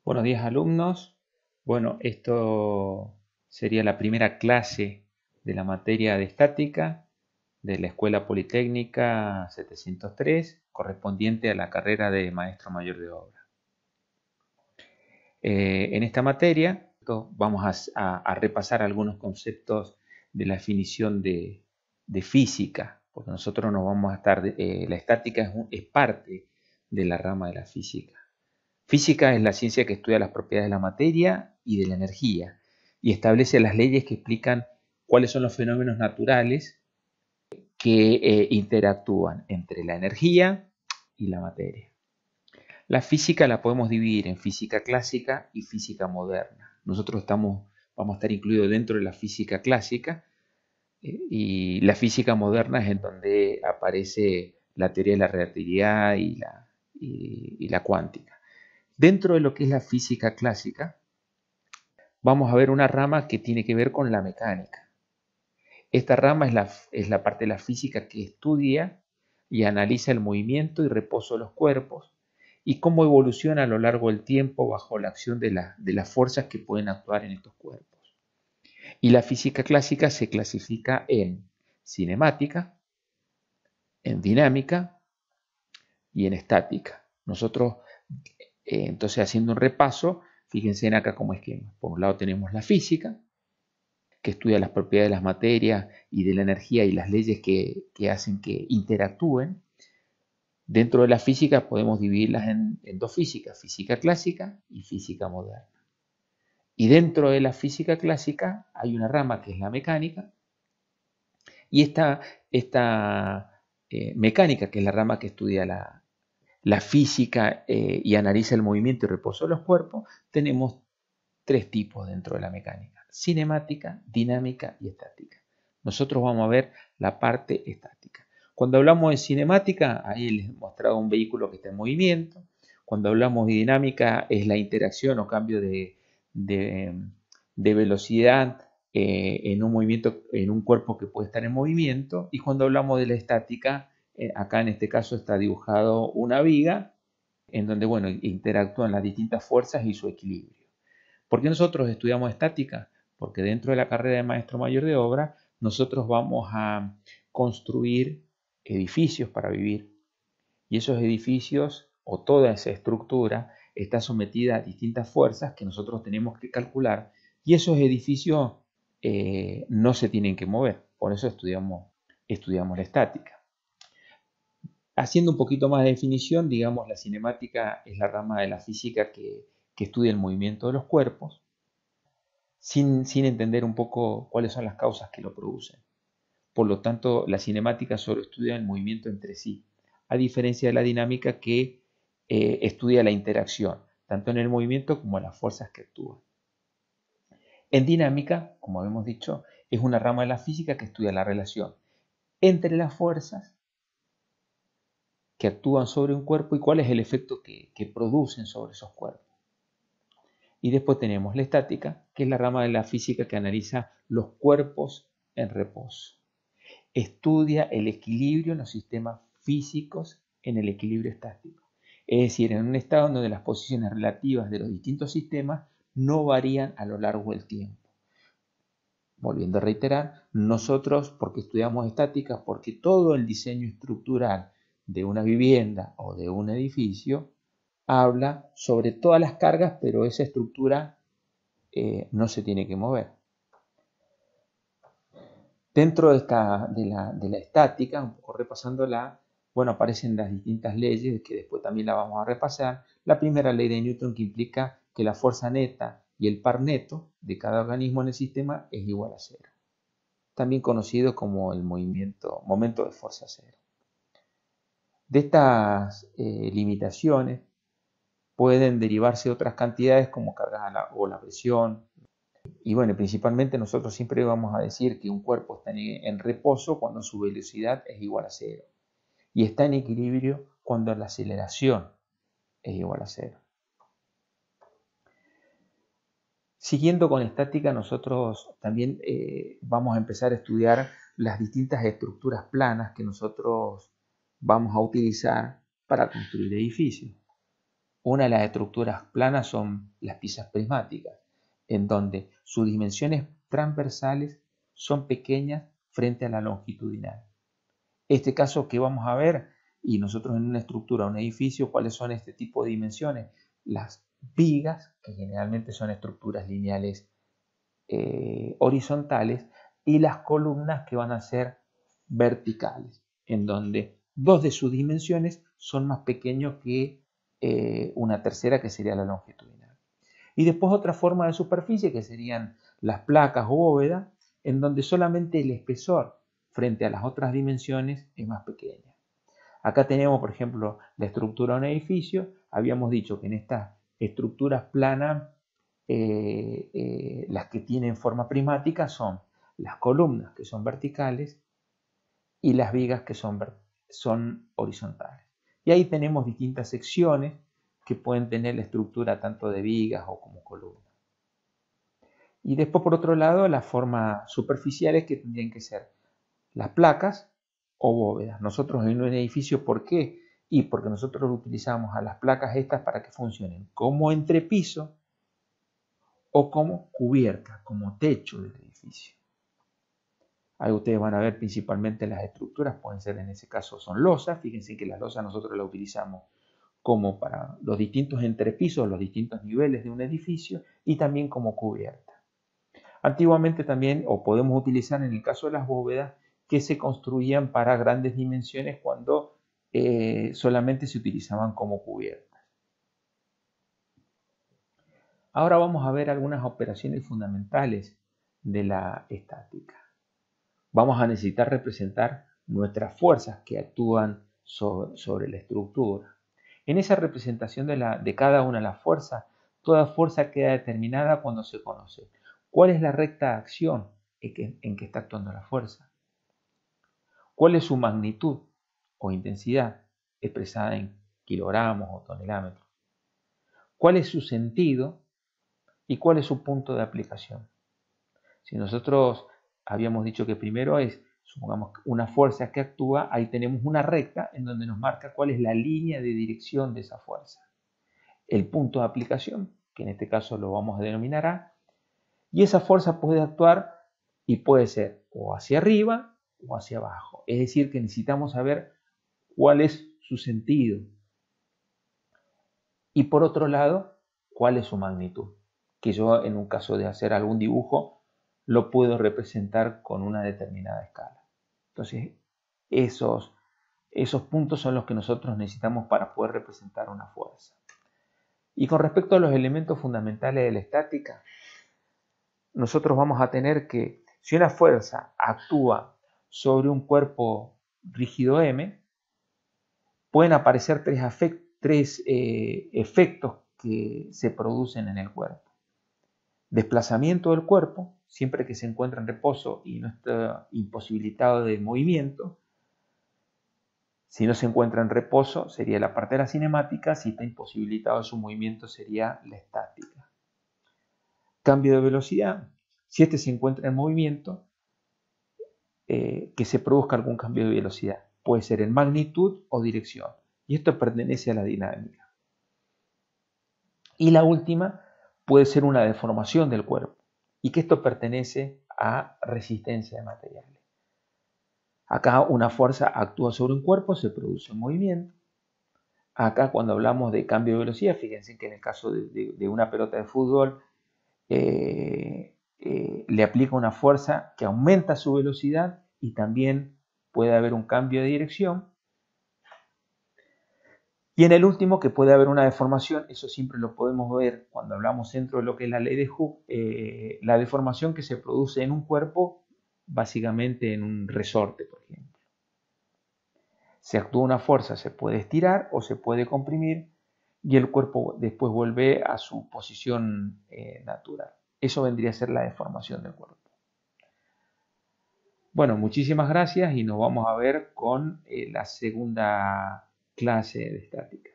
Buenos días, alumnos. Bueno, esto sería la primera clase de la materia de estática de la Escuela Politécnica 703, correspondiente a la carrera de Maestro Mayor de Obra. En esta materia vamos a repasar algunos conceptos de la definición de física, porque nosotros nos vamos a estar, la estática es parte de la rama de la física. Física es la ciencia que estudia las propiedades de la materia y de la energía y establece las leyes que explican cuáles son los fenómenos naturales que interactúan entre la energía y la materia. La física la podemos dividir en física clásica y física moderna. Nosotros vamos a estar incluidos dentro de la física clásica y la física moderna es en donde aparece la teoría de la relatividad y la cuántica. Dentro de lo que es la física clásica, vamos a ver una rama que tiene que ver con la mecánica. Esta rama es la parte de la física que estudia y analiza el movimiento y reposo de los cuerpos y cómo evoluciona a lo largo del tiempo bajo la acción de las fuerzas que pueden actuar en estos cuerpos. Y la física clásica se clasifica en cinemática, en dinámica y en estática. Nosotros, entonces, haciendo un repaso, fíjense en acá como esquema. Por un lado tenemos la física, que estudia las propiedades de las materias y de la energía y las leyes que hacen que interactúen. Dentro de la física podemos dividirlas en dos físicas, física clásica y física moderna. Y dentro de la física clásica hay una rama que es la mecánica, y esta mecánica, que es la rama que estudia la física y analiza el movimiento y reposo de los cuerpos, tenemos tres tipos dentro de la mecánica: cinemática, dinámica y estática. Nosotros vamos a ver la parte estática. Cuando hablamos de cinemática, ahí les he mostrado un vehículo que está en movimiento. Cuando hablamos de dinámica, es la interacción o cambio de velocidad en un movimiento, en un cuerpo que puede estar en movimiento. Y cuando hablamos de la estática, acá en este caso está dibujado una viga en donde, bueno, interactúan las distintas fuerzas y su equilibrio. ¿Por qué nosotros estudiamos estática? Porque dentro de la carrera de maestro mayor de obra, nosotros vamos a construir edificios para vivir. Y esos edificios o toda esa estructura está sometida a distintas fuerzas que nosotros tenemos que calcular. Y esos edificios no se tienen que mover. Por eso estudiamos la estática. Haciendo un poquito más de definición, digamos, la cinemática es la rama de la física que estudia el movimiento de los cuerpos, sin entender un poco cuáles son las causas que lo producen. Por lo tanto, la cinemática solo estudia el movimiento entre sí, a diferencia de la dinámica que estudia la interacción, tanto en el movimiento como en las fuerzas que actúan. En dinámica, como hemos dicho, es una rama de la física que estudia la relación entre las fuerzas que actúan sobre un cuerpo y cuál es el efecto que producen sobre esos cuerpos. Y después tenemos la estática, que es la rama de la física que analiza los cuerpos en reposo. Estudia el equilibrio en los sistemas físicos en el equilibrio estático. Es decir, en un estado donde las posiciones relativas de los distintos sistemas no varían a lo largo del tiempo. Volviendo a reiterar, nosotros, porque estudiamos estática, porque todo el diseño estructural de una vivienda o de un edificio habla sobre todas las cargas, pero esa estructura no se tiene que mover. Dentro de la estática, un poco repasándola, bueno, aparecen las distintas leyes que después también la vamos a repasar. La primera ley de Newton, que implica que la fuerza neta y el par neto de cada organismo en el sistema es igual a cero, también conocido como el momento de fuerza cero. De estas limitaciones pueden derivarse otras cantidades como cargas o la presión. Y bueno, principalmente nosotros siempre vamos a decir que un cuerpo está en reposo cuando su velocidad es igual a cero. Y está en equilibrio cuando la aceleración es igual a cero. Siguiendo con estática, nosotros también vamos a empezar a estudiar las distintas estructuras planas que nosotros vamos a utilizar para construir edificios. Una de las estructuras planas son las piezas prismáticas, en donde sus dimensiones transversales son pequeñas frente a la longitudinal. Este caso que vamos a ver, y nosotros en una estructura, un edificio, ¿cuáles son este tipo de dimensiones? Las vigas, que generalmente son estructuras lineales horizontales, y las columnas, que van a ser verticales, en donde dos de sus dimensiones son más pequeños que una tercera, que sería la longitudinal. Y después otra forma de superficie, que serían las placas o bóvedas, en donde solamente el espesor frente a las otras dimensiones es más pequeña. Acá tenemos, por ejemplo, la estructura de un edificio. Habíamos dicho que en estas estructuras planas, las que tienen forma prismática son las columnas, que son verticales, y las vigas, que son horizontales. Y ahí tenemos distintas secciones que pueden tener la estructura tanto de vigas o como columnas. Y después, por otro lado, las formas superficiales, que tendrían que ser las placas o bóvedas. Nosotros en un edificio, ¿por qué? Y porque nosotros utilizamos a las placas estas para que funcionen como entrepiso o como cubierta, como techo del edificio. Ahí ustedes van a ver principalmente las estructuras, pueden ser, en ese caso son losas. Fíjense que las losas nosotros las utilizamos como para los distintos entrepisos, los distintos niveles de un edificio, y también como cubierta. Antiguamente también, o podemos utilizar en el caso de las bóvedas, que se construían para grandes dimensiones cuando solamente se utilizaban como cubiertas. Ahora vamos a ver algunas operaciones fundamentales de la estática. Vamos a necesitar representar nuestras fuerzas que actúan sobre la estructura. En esa representación de cada una de las fuerzas, toda fuerza queda determinada cuando se conoce cuál es la recta de acción en que está actuando la fuerza, cuál es su magnitud o intensidad, expresada en kilogramos o tonelómetros, cuál es su sentido y cuál es su punto de aplicación. Si nosotros habíamos dicho que primero es, supongamos, una fuerza que actúa, ahí tenemos una recta en donde nos marca cuál es la línea de dirección de esa fuerza. El punto de aplicación, que en este caso lo vamos a denominar A, y esa fuerza puede actuar y puede ser o hacia arriba o hacia abajo. Es decir, que necesitamos saber cuál es su sentido. Y por otro lado, cuál es su magnitud. Que yo, en un caso de hacer algún dibujo, lo puedo representar con una determinada escala. Entonces, esos puntos son los que nosotros necesitamos para poder representar una fuerza. Y con respecto a los elementos fundamentales de la estática, nosotros vamos a tener que, si una fuerza actúa sobre un cuerpo rígido M, pueden aparecer tres efectos que se producen en el cuerpo. Desplazamiento del cuerpo, siempre que se encuentra en reposo y no está imposibilitado de movimiento. Si no se encuentra en reposo, sería la parte de la cinemática. Si está imposibilitado de su movimiento, sería la estática. Cambio de velocidad. Si este se encuentra en movimiento, que se produzca algún cambio de velocidad. Puede ser en magnitud o dirección. Y esto pertenece a la dinámica. Y la última puede ser una deformación del cuerpo. Y que esto pertenece a resistencia de materiales. Acá una fuerza actúa sobre un cuerpo, se produce un movimiento. Acá, cuando hablamos de cambio de velocidad, fíjense que en el caso de una pelota de fútbol, le aplica una fuerza que aumenta su velocidad y también puede haber un cambio de dirección. Y en el último, que puede haber una deformación, eso siempre lo podemos ver cuando hablamos dentro de lo que es la ley de Hooke, la deformación que se produce en un cuerpo, básicamente en un resorte, por ejemplo. Se actúa una fuerza, se puede estirar o se puede comprimir y el cuerpo después vuelve a su posición natural. Eso vendría a ser la deformación del cuerpo. Bueno, muchísimas gracias y nos vamos a ver con la segunda clase de estática.